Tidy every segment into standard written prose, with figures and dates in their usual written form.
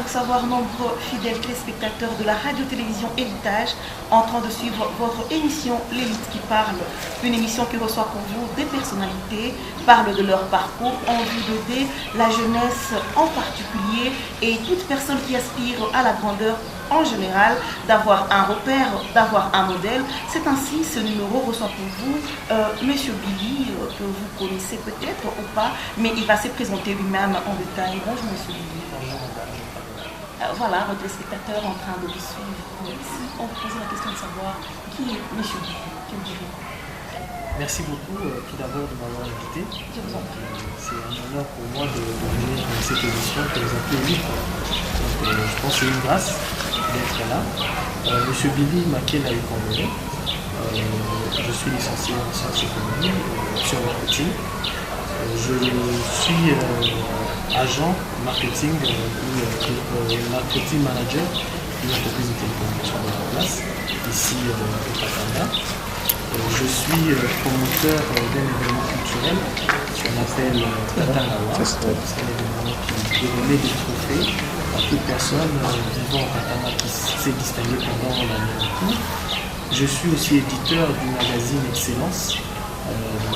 pour savoir, nombreux fidèles téléspectateurs de la radio-télévision Héritage en train de suivre votre émission L'Élite qui parle, une émission qui reçoit pour vous des personnalités, parle de leur parcours en vue d'aider la jeunesse en particulier et toute personne qui aspire à la grandeur en général, d'avoir un repère, d'avoir un modèle. C'est ainsi, ce numéro reçoit pour vous Monsieur Billy, que vous connaissez peut-être ou pas, mais il va se présenter lui-même en détail. Bonjour Monsieur Billy. Voilà, votre téléspectateur en train de vous suivre. Si on vous pose la question de savoir qui est Monsieur Billy, que vous direz? Merci beaucoup tout d'abord de m'avoir invité. Je vous en prie. C'est un honneur pour moi de venir dans cette émission que vous appelez Élite. Je pense que c'est une grâce d'être là. Monsieur Billy Makela Ekongo. Je suis licencié en sciences économiques sur marketing. Je suis agent marketing ou marketing manager d'une entreprise de télécommunications de la place, ici au Katanga. Je suis promoteur d'un événement culturel qu'on appelle Katanga Awards. C'est un événement qui remet des trophées à toute personne vivant au Katanga qui s'est distinguée pendant l'année en cours. Je suis aussi éditeur du magazine Excellence.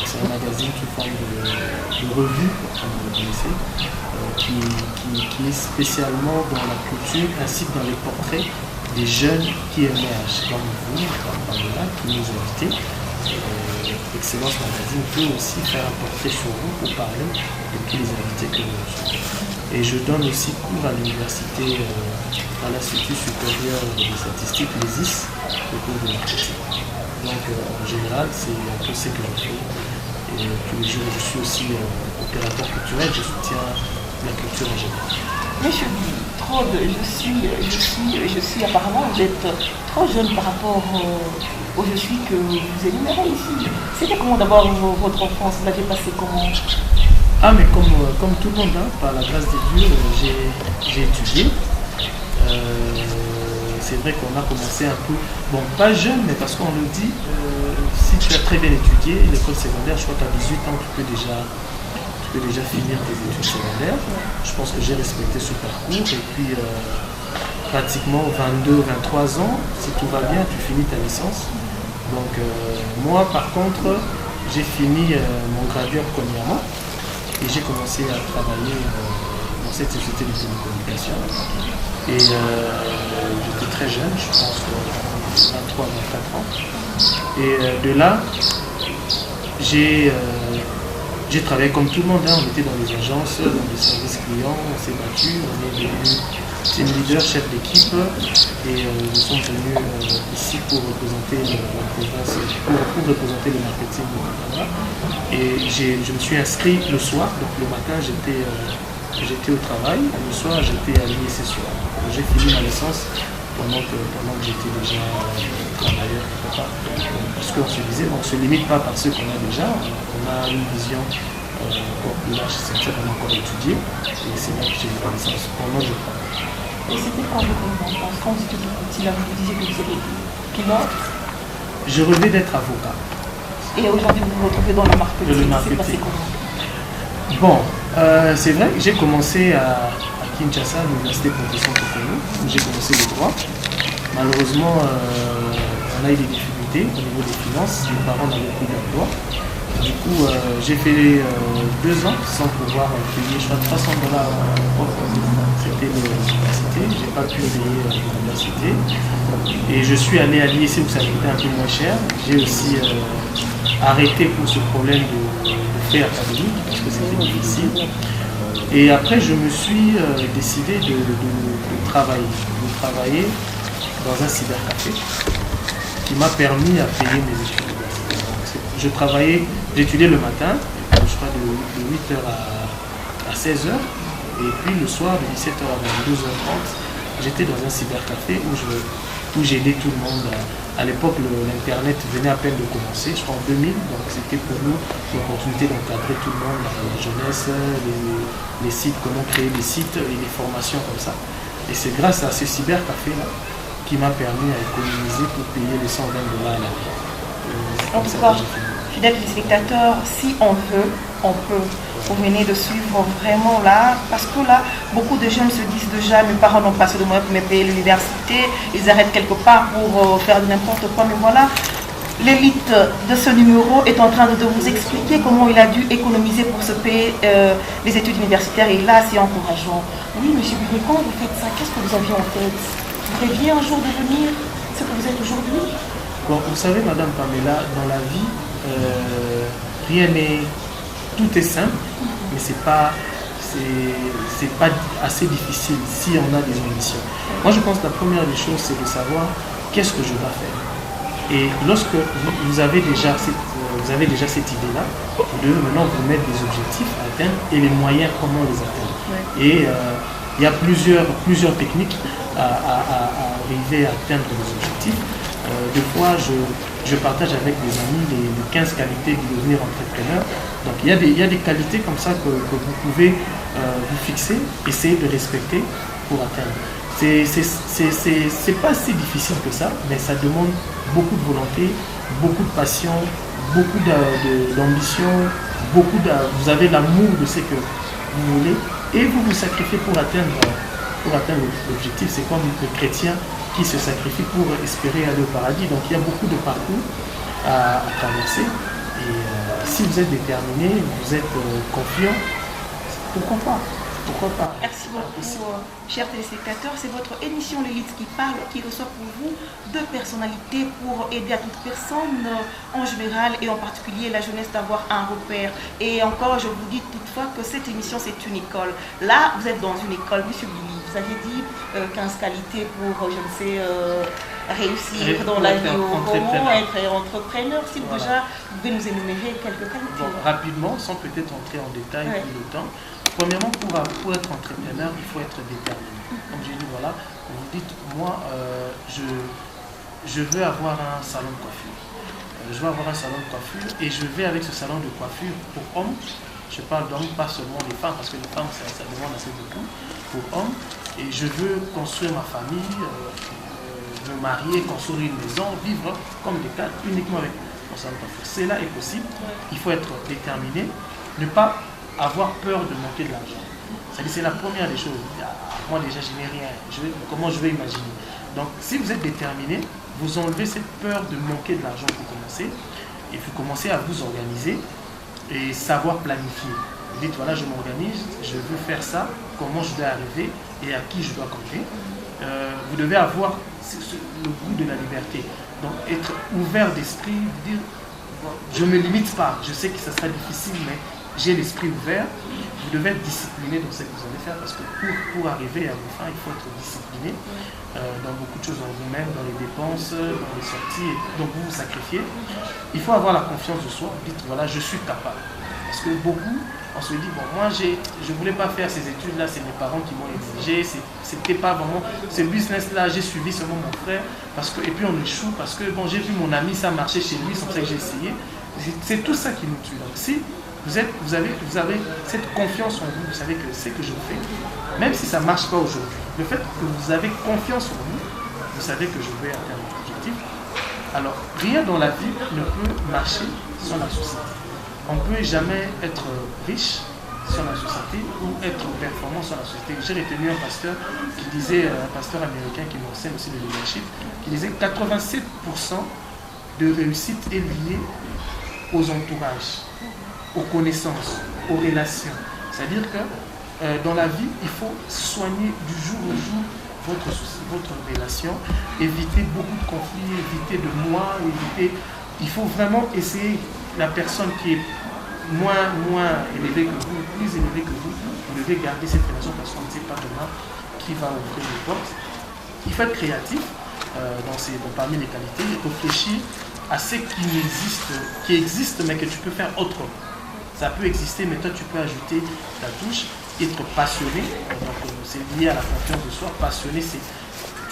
C'est un magazine sous forme de revue, comme vous le connaissez, qui est spécialement dans la culture ainsi que dans les portraits des jeunes qui émergent, comme vous, comme Pamela, qui nous invitent. Excellence Magazine peut aussi faire un portrait sur vous pour parler de tous les invités que nous recevons. Et je donne aussi cours à l'université, à l'Institut supérieur de statistique, l'ESIS, le cours de marketing. Donc en général, c'est un peu ce que je fais. Et tous les jours, je suis aussi opérateur culturel, je soutiens la culture en général. Monsieur Billy, je suis apparemment, vous êtes trop jeune par rapport au je suis que vous énumérez ici. C'était comment d'abord votre enfance? Vous l'avez passé comment? Ah, mais comme tout le monde, hein, par la grâce de Dieu, j'ai étudié. C'est vrai qu'on a commencé un peu, bon, pas jeune, mais parce qu'on le dit, si tu as très bien étudié, l'école secondaire, je crois qu'à 18 ans, tu peux déjà finir tes études secondaires. Je pense que j'ai respecté ce parcours. Et puis, pratiquement 22, 23 ans, si tout va bien, tu finis ta licence. Donc, moi, par contre, j'ai fini mon graduat premièrement. Et j'ai commencé à travailler dans cette société de télécommunications. Et j'étais très jeune, je pense 23, 24 ans. Et de là, j'ai travaillé comme tout le monde, hein. On était dans les agences, dans les services clients, on s'est battu, on est devenu team leader, chef d'équipe, et nous sommes venus ici pour représenter la province, pour représenter le marketing du Canada. Et je me suis inscrit le soir, donc le matin j'étais au travail, le soir j'étais à l'IEC soir. J'ai fini ma licence pendant que j'étais déjà travailleur quelque part. Parce qu'on se disait, on ne se limite pas par ce qu'on a déjà, on a une vision encore plus large, c'est ça qu'on a encore étudié, et c'est là que j'ai eu la licence pendant que je travaille. Et c'était quand vous étiez petit, là, vous disiez que vous étiez pilote? Je rêvais d'être avocat. Et aujourd'hui, vous vous retrouvez dans le marketing. C'est passé comment? Bon, c'est vrai que j'ai commencé à Kinshasa, à l'université Profession Cotonou, où j'ai commencé le droit. Malheureusement, on a eu des difficultés au niveau des finances, mes parents n'avaient plus d'emploi. Du coup, j'ai fait 2 ans sans pouvoir payer, je crois, $300 c'était l'université. Je n'ai pas pu payer l'université. Et je suis allé à l'IEC où ça coûtait un peu moins cher. J'ai aussi arrêté pour ce problème de fait académique parce que c'était difficile. Et après, je me suis décidé de travailler dans un cybercafé qui m'a permis à payer mes études. J'étudiais le matin, je crois de 8h à 16h, et puis le soir de 17h à 22h30, j'étais dans un cybercafé où j'aidais tout le monde. À l'époque, l'Internet venait à peine de commencer, je crois en 2000, donc c'était pour nous l'opportunité d'encadrer tout le monde, la jeunesse, les sites, comment créer des sites et les formations comme ça. Et c'est grâce à ce cybercafé-là qui m'a permis à économiser pour payer les $120 à l'année. En tout cas, fidèles téléspectateurs, si on veut, on peut. Vous venez de suivre vraiment là, parce que là, beaucoup de jeunes se disent déjà, mes parents n'ont pas assez de moyens pour me payer l'université, ils arrêtent quelque part pour faire n'importe quoi, mais voilà. L'élite de ce numéro est en train de vous expliquer comment il a dû économiser pour se payer les études universitaires. Et là, c'est encourageant. Oui, monsieur Bigné, quand vous faites ça, qu'est-ce que vous aviez en tête? Vous rêviez un jour devenir ce que vous êtes aujourd'hui? Bon, vous savez, Madame Pamela, dans la vie, rien n'est... Tout est simple, mais c'est pas assez difficile si on a des ambitions. Moi, je pense que la première des choses, c'est de savoir qu'est-ce que je dois faire. Et lorsque vous avez déjà cette idée-là, vous devez maintenant vous mettre des objectifs à atteindre et les moyens comment les atteindre. Ouais. Et il y a plusieurs techniques à arriver à atteindre les objectifs. Des fois, je partage avec des amis les 15 qualités de devenir entrepreneur. Donc il y a des qualités comme ça que vous pouvez vous fixer, essayer de respecter pour atteindre. C'est pas si difficile que ça, mais ça demande beaucoup de volonté, beaucoup de passion, beaucoup d'ambition, vous avez l'amour de ce que vous voulez et vous vous sacrifiez pour atteindre l'objectif. C'est comme le chrétien qui se sacrifie pour espérer aller au paradis. Donc il y a beaucoup de parcours à traverser et si vous êtes déterminé, vous êtes confiant, pourquoi pas? Pourquoi pas? Merci beaucoup, chers téléspectateurs. C'est votre émission L'élite qui parle, qui reçoit pour vous deux personnalités pour aider à toute personne en général et en particulier la jeunesse d'avoir un repère. Et encore, je vous dis toutefois que cette émission, c'est une école. Là, vous êtes dans une école, monsieur Billy. Vous avez dit 15 qualités pour, je ne sais, réussir dans la vie au roman, être entrepreneur. Si voilà. Déjà, vous pouvez nous énumérer quelques qualités. Bon, rapidement, sans peut-être entrer en détail pour le temps. Premièrement, pour être entrepreneur, il faut être déterminé. Comme j'ai dit, voilà, vous dites, moi, je veux avoir un salon de coiffure. Je veux avoir un salon de coiffure et je vais avec ce salon de coiffure pour hommes. Je parle d'hommes, pas seulement des femmes, parce que les femmes, ça demande assez beaucoup. Pour hommes. Et je veux construire ma famille, me marier, construire une maison, vivre comme des cadres uniquement avec mon salon de coiffure. Cela est possible. Il faut être déterminé, ne pas avoir peur de manquer de l'argent. C'est la première des choses. Moi déjà je n'ai rien. Comment je vais imaginer? Donc si vous êtes déterminé, vous enlevez cette peur de manquer de l'argent pour commencer. Et vous commencez à vous organiser et savoir planifier. Vous dites voilà, je m'organise, je veux faire ça, comment je dois arriver et à qui je dois compter. Vous devez avoir le goût de la liberté. Donc être ouvert d'esprit, dire je ne me limite pas. Je sais que ça sera difficile, mais j'ai l'esprit ouvert. Vous devez être discipliné dans ce que vous allez faire parce que pour arriver à vos fins, il faut être discipliné dans beaucoup de choses en vous-même, dans les dépenses, dans les sorties. Donc vous vous sacrifiez. Il faut avoir la confiance de soi. Vous dites voilà, je suis capable. Parce que beaucoup, on se dit bon, moi je ne voulais pas faire ces études-là, c'est mes parents qui m'ont exigé. C'était pas vraiment ce business-là, j'ai suivi seulement mon frère. Et puis on échoue parce que bon, j'ai vu mon ami, ça marchait chez lui, c'est pour ça que j'ai essayé. C'est tout ça qui nous tue. Donc si vous avez cette confiance en vous, vous savez que c'est que je fais, même si ça ne marche pas aujourd'hui. Le fait que vous avez confiance en vous, vous savez que je vais atteindre l'objectif. Alors, rien dans la vie ne peut marcher sans la société. On ne peut jamais être riche sans la société ou être performant sans la société. J'ai retenu un pasteur qui disait, un pasteur américain qui m'enseigne aussi le leadership, qui disait que 87% de réussite est liée aux entourages, aux connaissances, aux relations. C'est-à-dire que dans la vie, il faut soigner du jour au jour votre relation, éviter beaucoup de conflits, éviter de moi, il faut vraiment essayer la personne qui est moins élevée que vous, plus élevée que vous devez garder cette relation parce qu'on ne sait pas demain qui va ouvrir les portes. Il faut être créatif parmi les qualités, réfléchir à ce qui existe mais que tu peux faire autrement. Ça peut exister, mais toi tu peux ajouter ta touche, être passionné, donc c'est lié à la confiance de soi. Passionné, c'est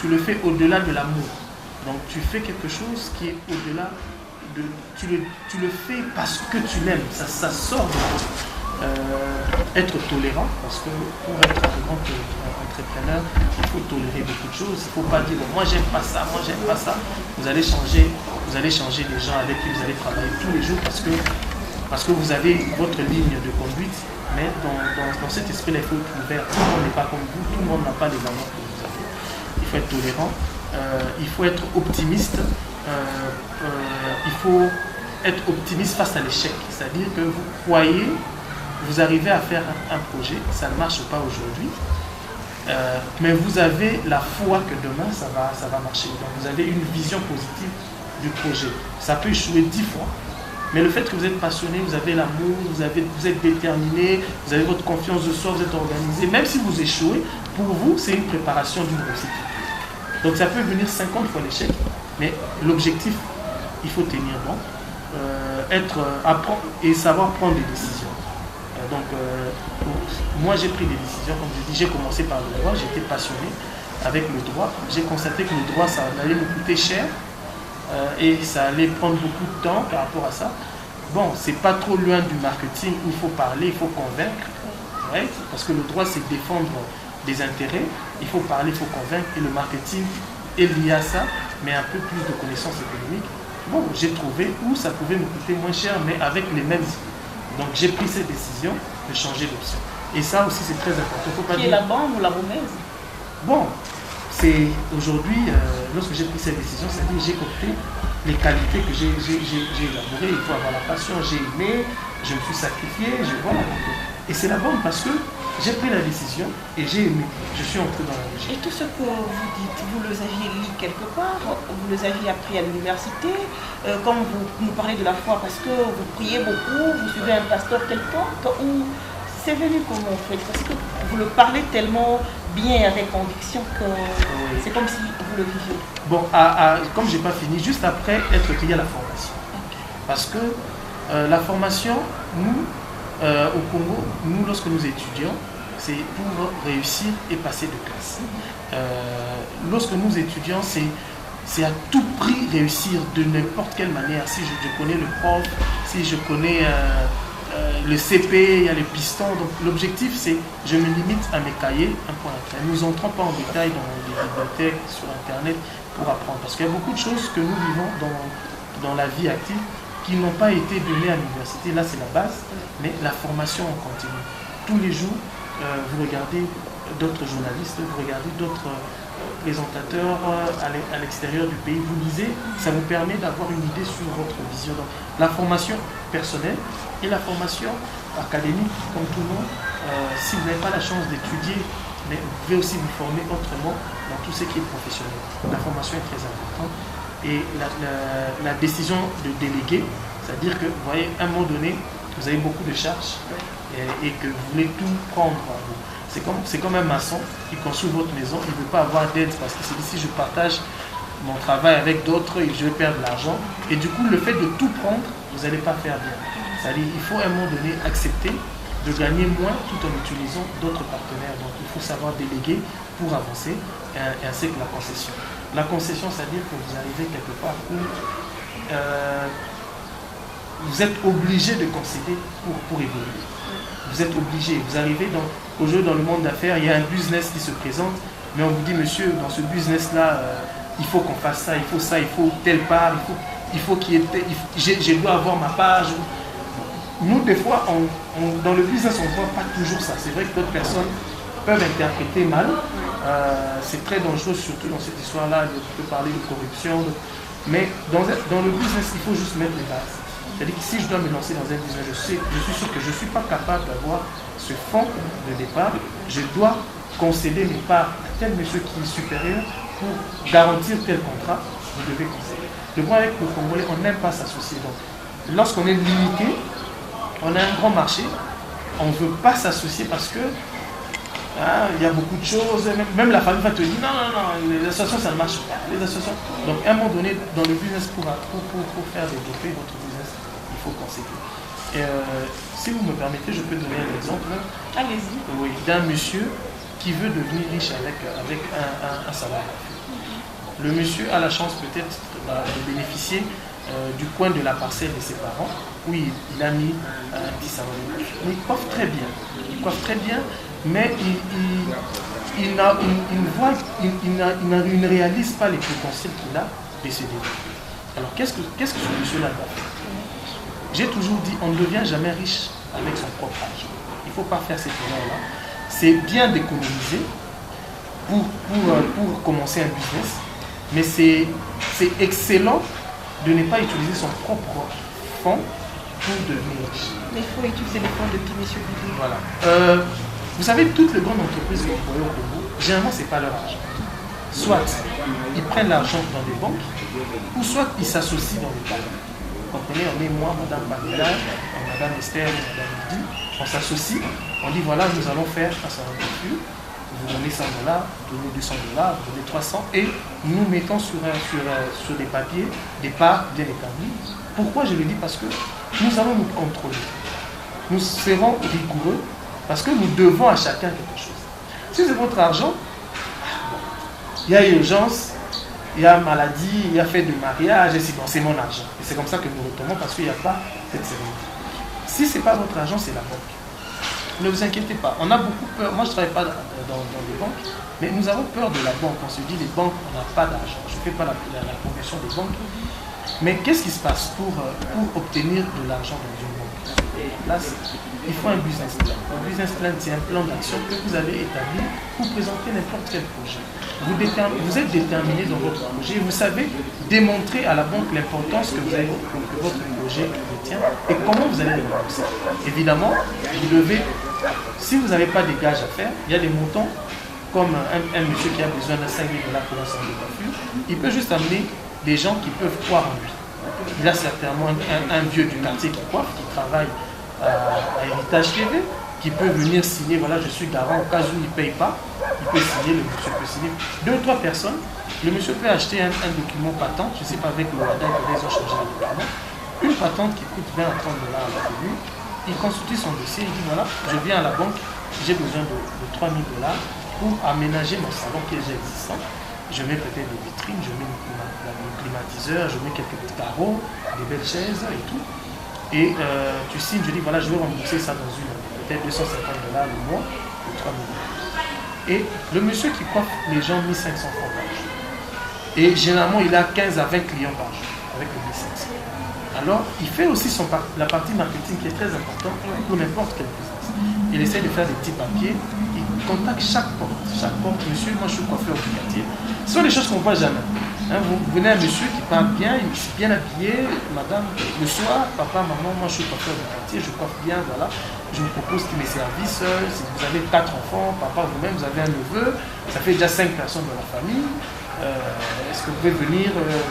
tu le fais au-delà de l'amour. Donc tu fais quelque chose qui est au-delà de... Tu le fais parce que tu l'aimes, ça sort de toi. Être tolérant, parce que pour être un grand entrepreneur, il faut tolérer beaucoup de choses. Il ne faut pas dire moi j'aime pas ça, moi j'aime pas ça. Vous allez changer les gens avec qui vous allez travailler tous les jours parce que Parce que vous avez votre ligne de conduite, mais dans cet esprit-là, il faut être ouvert. Tout le monde n'est pas comme vous, tout le monde n'a pas les valeurs que vous avez. Il faut être tolérant, il faut être optimiste, il faut être optimiste face à l'échec. C'est-à-dire que vous croyez, vous arrivez à faire un projet, ça ne marche pas aujourd'hui, mais vous avez la foi que demain, ça va marcher. Donc vous avez une vision positive du projet. Ça peut échouer 10 fois, mais le fait que vous êtes passionné, vous avez l'amour, vous êtes déterminé, vous avez votre confiance de soi, vous êtes organisé, même si vous échouez, pour vous, c'est une préparation d'une réussite. Donc ça peut venir 50 fois l'échec, mais l'objectif, il faut tenir bon, apprendre et savoir prendre des décisions. Moi j'ai pris des décisions, comme je dis, j'ai commencé par le droit, j'étais passionné avec le droit, j'ai constaté que le droit ça allait me coûter cher et ça allait prendre beaucoup de temps par rapport à ça. Bon, c'est pas trop loin du marketing où il faut parler, il faut convaincre, right? Parce que le droit c'est défendre des intérêts, il faut parler, il faut convaincre, et le marketing est lié à ça, mais un peu plus de connaissances économiques. Bon, j'ai trouvé où ça pouvait me coûter moins cher, mais avec les mêmes idées. Donc j'ai pris cette décision de changer d'option. Et ça aussi c'est très important. Faut pas Qui est la bonne ou la mauvaise? Bon, c'est aujourd'hui, lorsque j'ai pris cette décision, c'est-à-dire j'ai opté les qualités que j'ai élaborées. Il faut avoir la passion, j'ai aimé, je me suis sacrifié, voilà. Et c'est la bonne parce que j'ai pris la décision et j'ai aimé. Je suis entré dans la logique. Et tout ce que vous dites, vous les aviez lu quelque part, vous les aviez appris à l'université, comme vous nous parlez de la foi parce que vous priez beaucoup, vous suivez un pasteur quelconque, ou c'est venu comment en fait? Parce que vous le parlez tellement bien avec conviction que c'est comme si vous le viviez. Bon, comme je n'ai pas fini, juste après être payé à la formation. Okay. Parce que la formation, nous, au Congo, nous, lorsque nous étudions, c'est pour réussir et passer de classe. Lorsque nous étudions, c'est à tout prix réussir de n'importe quelle manière. Si je connais le prof, si je connais le CP, il y a les pistons. Donc l'objectif, c'est je me limite à mes cahiers, un point à trait. Nous n'entrons pas en détail dans les bibliothèques, sur Internet, pour apprendre. Parce qu'il y a beaucoup de choses que nous vivons dans la vie active qui n'ont pas été données à l'université. Là, c'est la base, mais la formation en continu. Tous les jours, vous regardez d'autres journalistes, vous regardez d'autres présentateurs à l'extérieur du pays, vous lisez, ça vous permet d'avoir une idée sur votre vision. Donc, la formation personnelle et la formation académique, comme tout le monde, si vous n'avez pas la chance d'étudier, mais vous pouvez aussi vous former autrement dans tout ce qui est professionnel. La formation est très importante. Et la décision de déléguer, c'est-à-dire que, vous voyez, à un moment donné, vous avez beaucoup de charges et que vous voulez tout prendre à vous. C'est comme un maçon qui construit votre maison, il ne veut pas avoir d'aide parce que c'est ici je partage mon travail avec d'autres et je vais perdre de l'argent. Et du coup, le fait de tout prendre, vous n'allez pas faire bien. C'est-à-dire qu'il faut à un moment donné accepter de gagner moins tout en utilisant d'autres partenaires. Donc il faut savoir déléguer pour avancer, ainsi que la concession. La concession, c'est-à-dire que vous arrivez quelque part où vous êtes obligé de concéder pour évoluer. Vous êtes obligé, vous arrivez aujourd'hui dans le monde d'affaires, il y a un business qui se présente, mais on vous dit, monsieur, dans ce business-là, il faut qu'on fasse ça, il faut telle part, il faut qu'il y ait je dois avoir ma part. Nous, des fois, dans le business, on ne voit pas toujours ça. C'est vrai que d'autres personnes peuvent interpréter mal. C'est très dangereux, surtout dans cette histoire-là, de parler de corruption. Mais dans le business, il faut juste mettre les bases. C'est-à-dire que si je dois me lancer dans un business, je suis sûr que je ne suis pas capable d'avoir ce fonds de départ. Je dois concéder mes parts à tel monsieur qui est supérieur pour garantir tel contrat. Vous devez concéder. Le point avec le Congolais, on n'aime pas s'associer. Donc, lorsqu'on est limité, on a un grand marché, on ne veut pas s'associer parce que il y a beaucoup de choses, même la famille va te dire non, les associations ça ne marche pas. Les associations. Donc à un moment donné, dans le business, pour faire développer votre business, il faut concéder. Et si vous me permettez, je peux donner un exemple. Allez-y. Oui, d'un monsieur qui veut devenir riche avec un salaire. Le monsieur a la chance peut-être de bénéficier du coin de la parcelle de ses parents. Oui, il a mis un petit salon de coiffure. Il coiffe très bien. Il coiffe très bien, mais il ne réalise pas les potentiels qu'il a de se développer. Alors, qu'est-ce que ce monsieur-là doit faire? j'ai toujours dit, on ne devient jamais riche avec son propre argent. Il ne faut pas faire cette erreur-là. C'est bien d'économiser pour commencer un business, mais c'est excellent de ne pas utiliser son propre fonds pour devenir riche. Mais il faut utiliser les fonds de qui, monsieur Billy? Voilà. Vous savez, toutes les grandes entreprises que vous voyez au Congo, généralement, ce n'est pas leur argent. Soit ils prennent l'argent dans des banques, ou soit ils s'associent dans des banques. Vous comprenez, on est moi, Madame Pamela, Madame Esther, Madame Lydie, on s'associe, on dit voilà, nous allons faire un certain nombre, vous donnez 100 $, vous donnez 200 $, vous donnez 300, et nous mettons sur des papiers des parts bien établies. Pourquoi je le dis? Parce que nous allons nous contrôler. Nous serons rigoureux parce que nous devons à chacun quelque chose. Si c'est votre argent, il y a urgence, il y a maladie, il y a fait de mariage, et c'est mon argent. Et c'est comme ça que nous retournons parce qu'il n'y a pas cette sérénité. Si ce n'est pas votre argent, c'est la banque. Ne vous inquiétez pas, on a beaucoup peur. Moi, je ne travaille pas dans les banques, mais nous avons peur de la banque. On se dit, les banques, on n'a pas d'argent. Je ne fais pas la promotion des banques. Mais qu'est-ce qui se passe pour obtenir de l'argent dans une banque? Là, il faut un business plan. Un business plan, c'est un plan d'action que vous allez établir pour présenter n'importe quel projet. Vous êtes déterminé dans votre projet. Vous savez démontrer à la banque l'importance que votre projet détient et comment vous allez le rembourser. Évidemment, vous devez, si vous n'avez pas des gages à faire, il y a des montants comme un monsieur qui a besoin de 5 000 $ pour un salon de coiffure. Il peut juste amener des gens qui peuvent croire en lui. Il y a certainement un vieux du quartier qui coiffe, qui travaille à Héritage TV, qui peut venir signer, voilà, je suis garant, au cas où il ne paye pas, il peut signer, le monsieur peut signer. 2 ou 3 personnes, le monsieur peut acheter un document patente, je ne sais pas, avec le WADA, ils ont changé le document, une patente qui coûte 20 à 30 $ à la commune, il constitue son dossier, il dit voilà, je viens à la banque, j'ai besoin de 3 000 $ pour aménager mon salon qui est déjà existant. Je mets peut-être des vitrines, je mets un climatiseur, je mets quelques petits carreaux, des belles chaises et tout. Et tu signes, je dis voilà, je vais rembourser ça dans peut-être 250 $ le mois, ou 3 000 $. Et le monsieur qui coiffe les gens 1 500 francs par jour. Et généralement, il a 15 à 20 clients par jour, avec le 1 500. Alors, il fait aussi la partie marketing qui est très importante pour n'importe quel business. Il essaie de faire des petits papiers, il contacte chaque porte. Monsieur, moi je suis coiffeur du quartier. Ce sont des choses qu'on ne voit jamais. Hein, vous venez à un monsieur qui parle bien, il est bien habillé, madame, le soir, papa, maman, moi je suis coiffeur du quartier, je coiffe bien, voilà. Je vous propose tous mes services. Si vous avez 4 enfants, papa, vous-même, vous avez un neveu, ça fait déjà 5 personnes dans la famille. Est-ce que vous pouvez venir,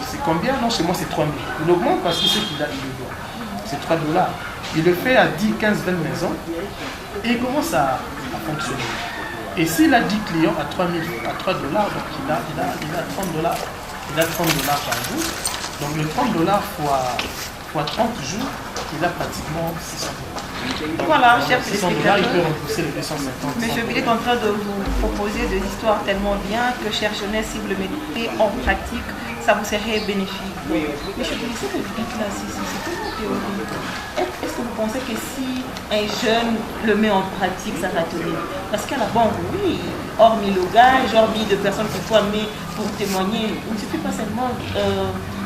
c'est combien? Non, chez moi c'est 3 000. Il augmente parce qu'il sait qu'il a le doigt. C'est 3 $. Il le fait à 10, 15, 20 maisons et il commence à fonctionner. Et s'il a 10 clients à 3 $, donc il a 30 $. Il a 30 $ par jour. Donc le 30 $ fois 30 jours, il a pratiquement 600 $. Voilà, chers 600 $, il peut rembourser les 250. Monsieur Billy est en train de vous proposer des histoires tellement bien que, chère jeunesse, si vous le mettez en pratique, ça vous serait bénéfique. Monsieur Billy, ce que vous dites là, c'est tellement théorique. Est-ce que vous pensez que si un jeune le met en pratique, ça va tenir? Parce qu'à la banque, oui, hormis le gage, hormis de personnes qu'il faut amener pour témoigner, il ne suffit pas seulement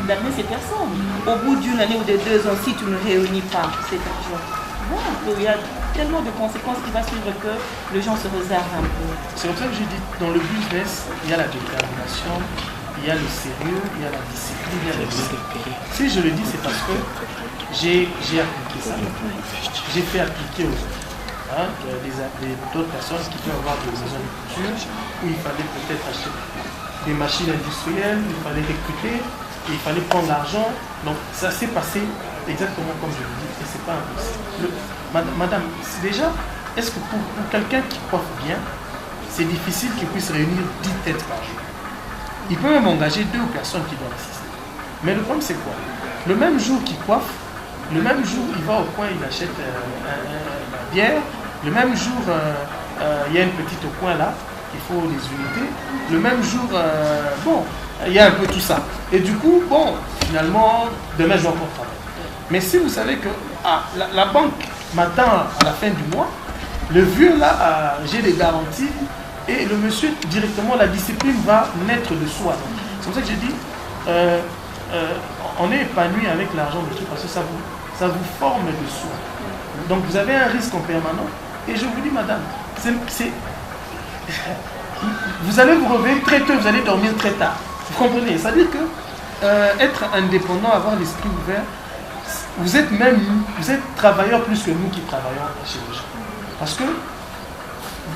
d'amener ces personnes. Au bout d'une année ou de 2 ans, si tu ne réunis pas cet argent, bon, il y a tellement de conséquences qui vont suivre que les gens se réservent un peu. C'est comme ça que je dis, dans le business, il y a la détermination, il y a le sérieux, il y a la discipline, il y a la discipline. Si je le dis, c'est parce que j'ai appliqué ça. J'ai fait appliquer aux autres. Hein, d'autres personnes qui peuvent avoir des maisons de couture où il fallait peut-être acheter des machines industrielles, il fallait recruter, et il fallait prendre l'argent. Donc ça s'est passé exactement comme je le dis, et c'est pas impossible. Madame, déjà, est-ce que pour quelqu'un qui coiffe bien, c'est difficile qu'il puisse réunir 10 têtes par jour? Il peut même engager 2 personnes qui doivent assister. Mais le problème c'est quoi? Le même jour qu'il coiffe, le même jour il va au coin, il achète la bière, le même jour il y a une petite au coin là, il faut des unités, le même jour, bon, il y a un peu tout ça. Et du coup, bon, finalement, demain je vais encore travailler. Mais si vous savez que la banque m'attend à la fin du mois, le vieux là, j'ai des garanties, et le monsieur, directement, la discipline va naître de soi. C'est pour ça que j'ai dit, on est épanoui avec l'argent de tout, parce que ça ça vous forme de soi. Donc vous avez un risque en permanent. Et je vous dis, madame, vous allez vous réveiller très tôt, vous allez dormir très tard. Vous comprenez? C'est-à-dire que être indépendant, avoir l'esprit ouvert, vous êtes travailleur plus que nous qui travaillons chez les gens. Parce que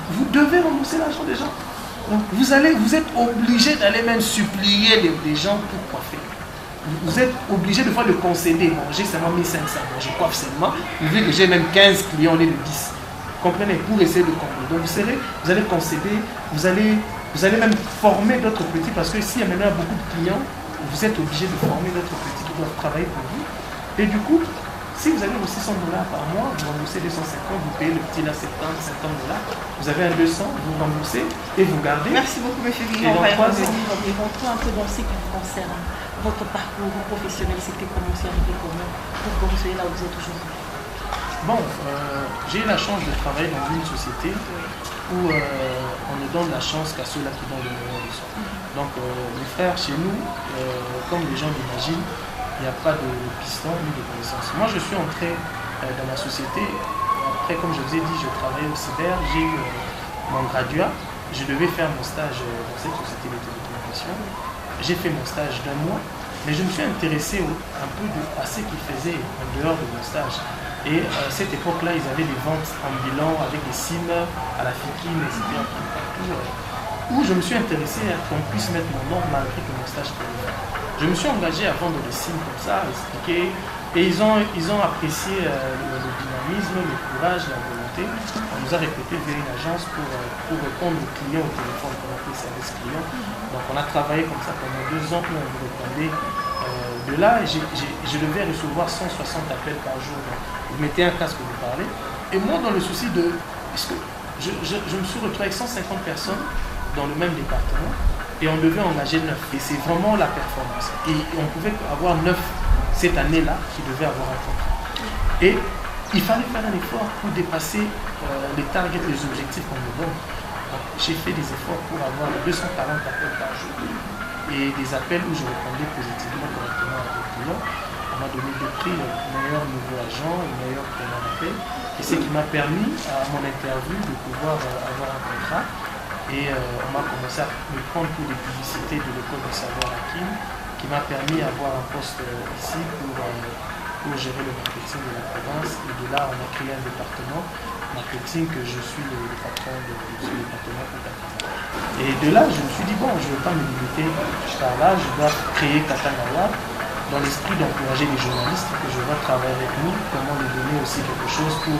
vous devez rembourser l'argent des gens. Donc vous êtes obligé d'aller même supplier des gens pour coiffer. Vous êtes obligé de fois de concéder. Bon, j'ai seulement 1500, bon, je coiffe seulement. Vous voyez que j'ai même 15 clients au lieu de 10. Comprenez? Pour essayer de comprendre. Donc vous allez concéder, vous allez même former d'autres petits, parce que s'il y a maintenant beaucoup de clients, vous êtes obligé de former d'autres petits qui doivent travailler pour vous. Et du coup, si vous avez aussi 100 $ par mois, vous remboursez 250, vous payez le petit là 70, 50 $, vous avez un 200, vous remboursez et vous gardez. Merci beaucoup, M. Billy. On va y revenir. Rentrons un peu dans ce qui vous concerne. Votre parcours professionnel, c'était comment, c'est arrivé comment, pour que vous soyez là où vous êtes aujourd'hui? Bon, j'ai eu la chance de travailler dans une société où on ne donne la chance qu'à ceux-là qui donnent le meilleur de soi. Donc, les frères, chez nous, comme les gens l'imaginent, il n'y a pas de piston ni de connaissances. Moi, je suis entré dans ma société. Après, comme je vous ai dit, je travaillais au cyber, j'ai eu mon graduat. Je devais faire mon stage dans cette société de télécommunications. J'ai fait mon stage d'1 mois, mais je me suis intéressé un peu à ce qu'ils faisaient en dehors de mon stage. Et à cette époque-là, ils avaient des ventes en bilan avec des SIM à la FICIN, etc. Où je me suis intéressé à qu'on puisse mettre mon nom malgré que mon stage était fait. Je me suis engagé à vendre des SIM comme ça, à expliquer. Et ils ont apprécié le dynamisme, le courage, la volonté. On nous a répété vers une agence pour répondre aux clients au téléphone, qu'on appelle service client. Donc on a travaillé comme ça pendant 2 ans où on vous répondait. De là, je devais recevoir 160 appels par jour. Donc, vous mettez un casque, vous parlez. Et moi, dans le souci de... Parce que je me suis retrouvé avec 150 personnes dans le même département et on devait engager 9. Et c'est vraiment la performance. Et on pouvait avoir 9 cette année-là qui devaient avoir un contrat. Et il fallait faire un effort pour dépasser les targets, les objectifs qu'on nous donne. J'ai fait des efforts pour avoir 240 appels par jour. Et des appels où je répondais positivement, correctement à des clients. On m'a donné 2 prix, le meilleur nouveau agent, le meilleur preneur d'appel. Et ce qui m'a permis, à mon interview, de pouvoir avoir un contrat. Et on m'a commencé à me prendre pour des publicités de l'école de savoir Hakim, qui m'a permis d'avoir un poste ici pour gérer le marketing de la province. Et de là, on a créé un département marketing que je suis le patron de ce département pour Katanga. Et de là, je me suis dit, bon, je ne veux pas me limiter par là, je dois créer Katanga Award dans l'esprit d'encourager les journalistes que je vais travailler avec nous, comment leur donner aussi quelque chose pour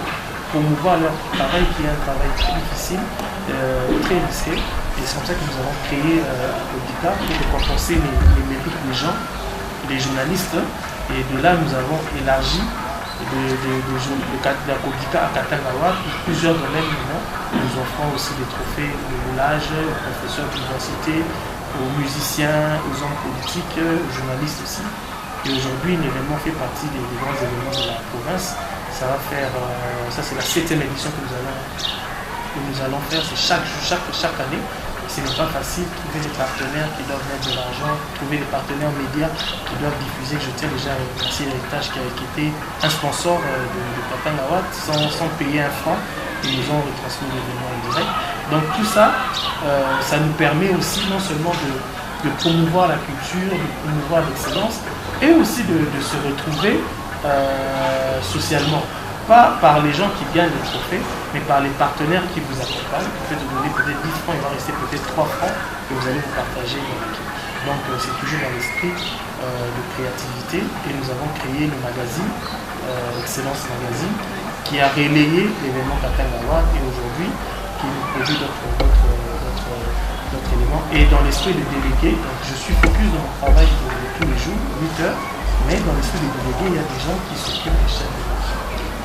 promouvoir leur travail qui est un travail très difficile, très risqué. Et c'est comme ça que nous avons créé Codica pour compenser les mérites des gens, des journalistes. Et de là, nous avons élargi de la Codica à Katanga Award pour plusieurs domaines maintenant. Nous offrons aussi des trophées de roulage aux professeurs d'université, aux musiciens, aux hommes politiques, aux journalistes aussi. Et aujourd'hui, l'événement fait partie des grands événements de la province. Ça va faire, ça c'est la 7e édition que nous allons faire, c'est chaque année. Ce n'est pas facile, trouver des partenaires qui doivent mettre de l'argent, trouver des partenaires médias qui doivent diffuser. Je tiens déjà à remercier Héritage qui était un sponsor de Katanga Award sans payer un franc. Ils nous ont retransmis l'événement en direct. Donc tout ça, ça nous permet aussi non seulement de promouvoir la culture, de promouvoir l'excellence, et aussi de se retrouver socialement. Pas par les gens qui gagnent les trophées, mais par les partenaires qui vous accompagnent. Vous pouvez donner peut-être 10 francs, il va rester peut-être 3 francs que vous allez vous partager dans l'équipe. Donc c'est toujours dans l'esprit de créativité. Et nous avons créé le magazine, Excellence Magazine, qui a relayé l'événement Katanga Award et aujourd'hui qui nous produit d'autres éléments. Et dans l'esprit de délégué, donc je suis focus dans mon travail de tous les jours, 8 heures, mais dans l'esprit de délégué, il y a des gens qui s'occupent des chaînes de marché.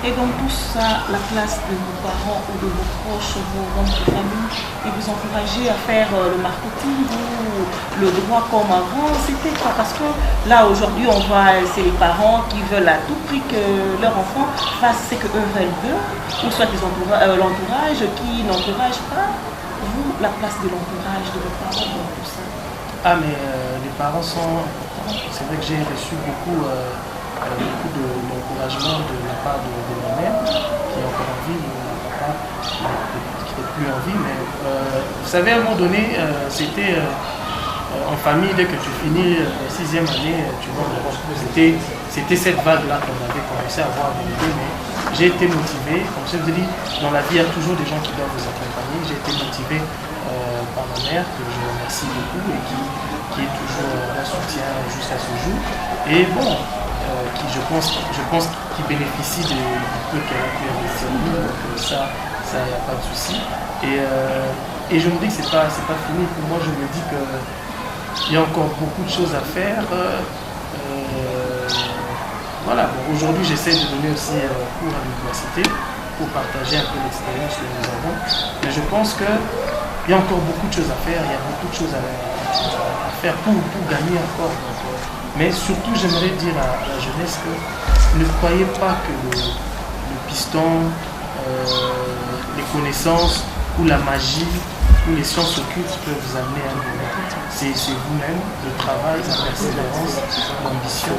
Et donc tout ça, la place de vos parents ou de vos proches, vos membres de famille, et vous encourager à faire le marketing ou le droit comme avant, c'était quoi? Parce que là aujourd'hui on voit, c'est les parents qui veulent à tout prix que leur enfant fasse ce qu'eux veulent, ou soit l'entourage qui n'encourage pas. Vous, la place de l'entourage de vos parents dans tout ça? Ah mais les parents sont importants. C'est vrai que j'ai reçu beaucoup beaucoup d'encouragement de la part de ma mère, qui est encore en vie, mon papa qui n'est plus en vie. Mais vous savez, à un moment donné, c'était en famille, dès que tu finis la 6e année, tu vois, c'était cette vague-là qu'on avait commencé à voir arriver. Mais j'ai été motivé, comme je vous ai dit, dans la vie, il y a toujours des gens qui doivent vous accompagner. J'ai été motivé par ma mère, que je remercie beaucoup et qui est toujours un soutien jusqu'à ce jour. Et bon, qui je pense qui bénéficie du peu qu'elle a pu investir en nous, donc ça, il n'y a pas de souci. Et je me dis que c'est pas fini. Pour moi, je me dis qu'il y a encore beaucoup de choses à faire. Voilà, bon, aujourd'hui j'essaie de donner aussi cours à l'université pour partager un peu l'expérience que nous avons. Mais je pense qu'il y a encore beaucoup de choses à faire, il y a beaucoup de choses à faire pour gagner encore. Donc, mais surtout, j'aimerais dire à la jeunesse que ne croyez pas que le piston, les connaissances ou la magie ou les sciences occultes peuvent vous amener à un moment. C'est vous-même, le travail, la persévérance, l'ambition,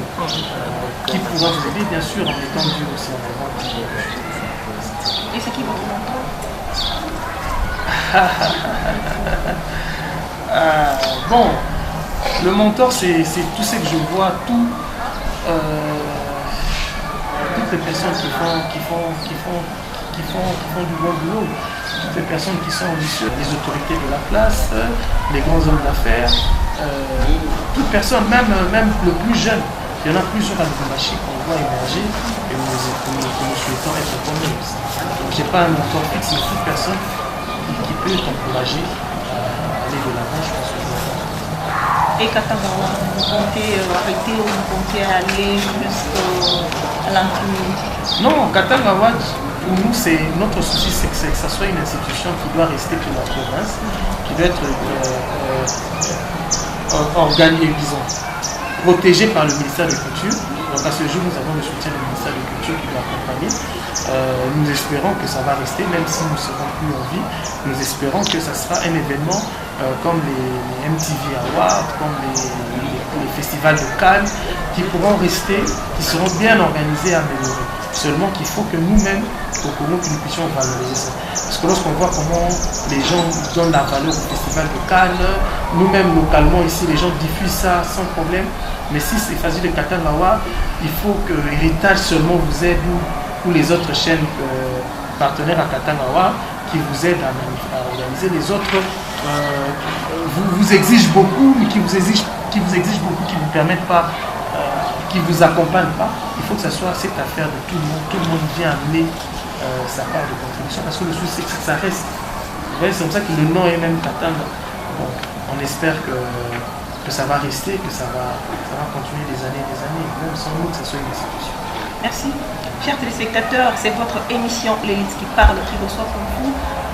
qui pourra vous aider, bien sûr, en étant Dieu aussi en avant. Et c'est qui votre mentor? Bon, le mentor, c'est tout ce que je vois, toutes les personnes qui font du bon boulot, toutes les personnes qui sont ambitieuses, les autorités de la place, les grands hommes d'affaires, toute personne, même le plus jeune. Il y en a plusieurs à Lubumbashi qu'on voit émerger et nous souhaitons être comme eux. Donc, je n'ai pas un mentor fixe, mais toute personne qui peut t'encourager à aller de l'avant, je pense que je vais faire. Et Katangawa, vous comptez arrêter ou vous comptez aller jusqu'à l'impunité? Non, Katangawa, pour nous, notre souci, c'est que ça soit une institution qui doit rester pour la province, qui doit être organisée, disons, protégée par le ministère de la Culture. Donc à ce jour, nous avons le soutien du ministère de la Culture qui doit accompagner. Nous espérons que ça va rester, même si nous ne serons plus en vie. Nous espérons que ça sera un événement comme les MTV Awards, comme les festivals de Cannes, qui pourront rester, qui seront bien organisés et améliorés. Seulement qu'il faut que nous-mêmes, au Congo, que nous puissions valoriser ça. Parce que lorsqu'on voit comment les gens donnent la valeur au festival de Cannes, nous-mêmes localement ici, les gens diffusent ça sans problème. Mais si c'est facile de Katangawa, il faut que l'héritage seulement vous aide ou les autres chaînes partenaires à Katangawa qui vous aident à organiser. Les autres vous exigent beaucoup, mais qui vous exigent beaucoup, qui ne vous permettent pas, qui ne vous accompagnent pas. Il faut que ce soit cette affaire de tout le monde. Tout le monde vient amener sa part de contribution parce que le souci c'est que ça reste. C'est comme ça que le nom est même Katanga. Bon, on espère que ça va rester, que ça va continuer des années, même sans nous que ce soit une institution. Merci. Chers téléspectateurs, c'est votre émission L'élite qui parle qui reçoit pour vous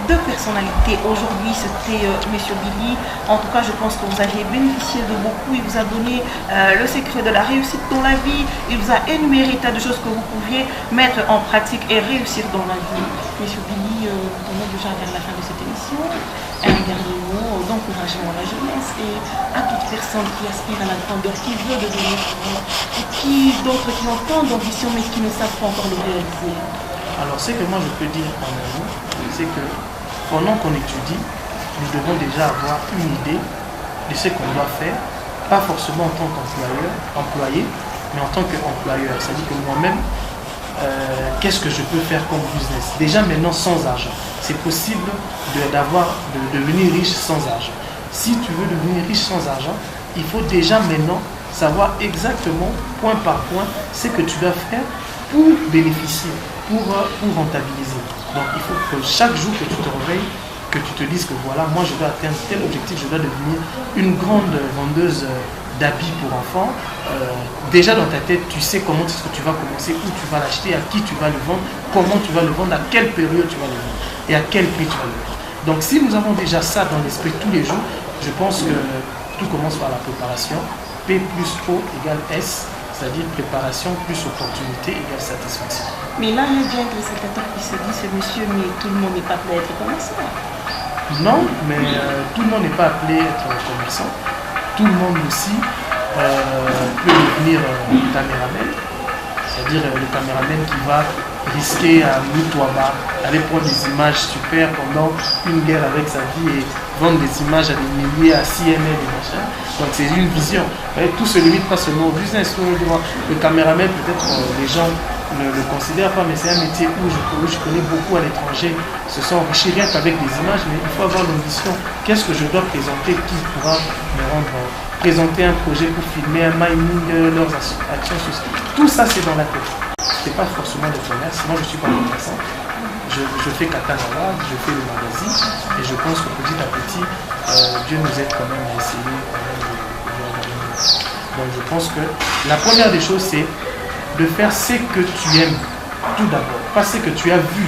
deux personnalités. Aujourd'hui, c'était M. Billy. En tout cas, je pense que vous avez bénéficié de beaucoup. Il vous a donné le secret de la réussite dans la vie. Il vous a énuméré tas de choses que vous pouviez mettre en pratique et réussir dans la vie. M. Billy, on est déjà vers la fin de cette émission. Un dernier mot d'encouragement à la jeunesse et à toute personne qui aspire à la grandeur, qui veut devenir grand, et d'autres qui ont tant d'ambition mais qui ne savent pas encore le réaliser. Alors, ce que moi je peux dire en un mot, c'est que pendant qu'on étudie, nous devons déjà avoir une idée de ce qu'on doit faire, pas forcément en tant qu'employé, mais en tant qu'employeur. C'est-à-dire que moi-même, qu'est-ce que je peux faire comme business? Déjà maintenant sans argent. C'est possible de devenir riche sans argent. Si tu veux devenir riche sans argent, il faut déjà maintenant savoir exactement, point par point, ce que tu dois faire pour bénéficier, pour rentabiliser. Donc il faut que chaque jour que tu te réveilles, que tu te dises que voilà, moi je dois atteindre tel objectif, je dois devenir une grande vendeuse d'habits pour enfants. Déjà dans ta tête, tu sais comment est-ce que tu vas commencer, où tu vas l'acheter, à qui tu vas le vendre, comment tu vas le vendre, à quelle période tu vas le vendre et à quel prix tu vas le vendre. Donc si nous avons déjà ça dans l'esprit tous les jours, je pense que tout commence par la préparation. P plus O égale S, c'est-à-dire préparation plus opportunité égale satisfaction. Mais là, il y a bien que les spectateurs qui se disent, monsieur, mais tout le monde n'est pas appelé à être commerçant. Non, mais tout le monde n'est pas appelé à être commerçant. Tout le monde aussi peut devenir caméraman, c'est-à-dire le caméraman qui va risquer à Moutouaba, aller prendre des images super pendant une guerre avec sa vie et vendre des images à des milliers, à CNL et machin. Donc c'est une vision. Et tout se limite pas seulement au business. Le caméraman, peut-être les gens ne le considèrent pas, mais c'est un métier où je connais beaucoup à l'étranger, se sont enrichis rien qu'avec des images, mais il faut avoir l'ambition. Qu'est-ce que je dois présenter qui pourra me rendre présenter un projet pour filmer un mining, leurs actions sociales. Tout ça, c'est dans la tête. C'est pas forcément le commerce. Moi, je suis pas commerçant. Je fais Katanawa, je fais le magazine, et je pense que petit à petit, Dieu nous aide quand même à essayer de. Donc, je pense que la première des choses, c'est de faire ce que tu aimes, tout d'abord, pas ce que tu as vu.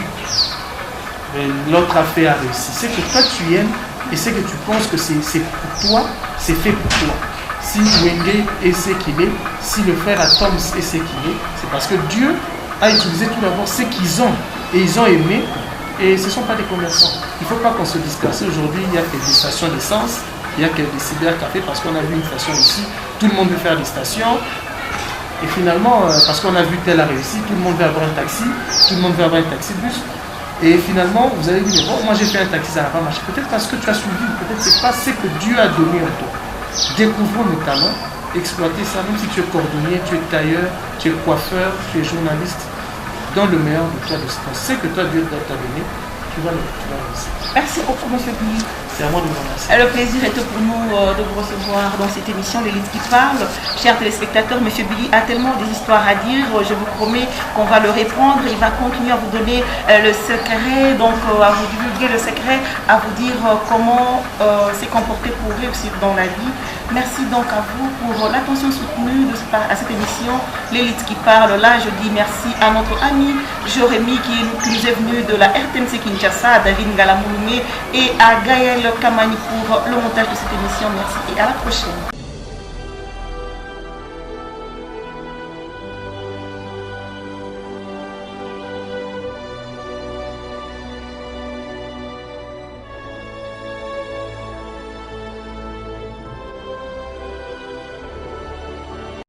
L'autre a fait, a réussi. Ce que toi tu aimes et ce que tu penses que c'est pour toi, c'est fait pour toi. Si Wenge est ce qu'il est, si le frère Atoms est ce qu'il est, c'est parce que Dieu a utilisé tout d'abord ce qu'ils ont et ils ont aimé, et ce ne sont pas des commerçants. Il ne faut pas qu'on se disperse. Aujourd'hui, il y a que des stations d'essence, il n'y a que des cybercafés parce qu'on a vu une station ici, tout le monde veut faire des stations. Et finalement, parce qu'on a vu tel a réussi, tout le monde veut avoir un taxi, tout le monde veut avoir un taxi-bus. Et finalement, vous allez dire, bon, moi j'ai fait un taxi, ça n'a pas marché. Peut-être parce que tu as suivi, peut-être c'est pas ce que Dieu a donné en toi. Découvrons nos talents, exploiter ça, même si tu es cordonnier, tu es tailleur, tu es coiffeur, tu es journaliste. Dans le meilleur de toi, de ce que toi Dieu t'a donné, tu vas réussir. Merci beaucoup, M. Billy. C'est à moi de vous remercier. Le plaisir est pour nous de vous recevoir dans cette émission L'élite qui parle. Chers téléspectateurs, M. Billy a tellement des histoires à dire. Je vous promets qu'on va le répondre. Il va continuer à vous donner le secret, donc à vous divulguer le secret, à vous dire comment s'est comporté pour réussir dans la vie. Merci donc à vous pour l'attention soutenue à cette émission L'élite qui parle. Là, je dis merci à notre ami Jérémy qui nous est venu de la RTNC Kinshasa, à David Ngalamouné et à Gaël Kamani pour le montage de cette émission. Merci et à la prochaine.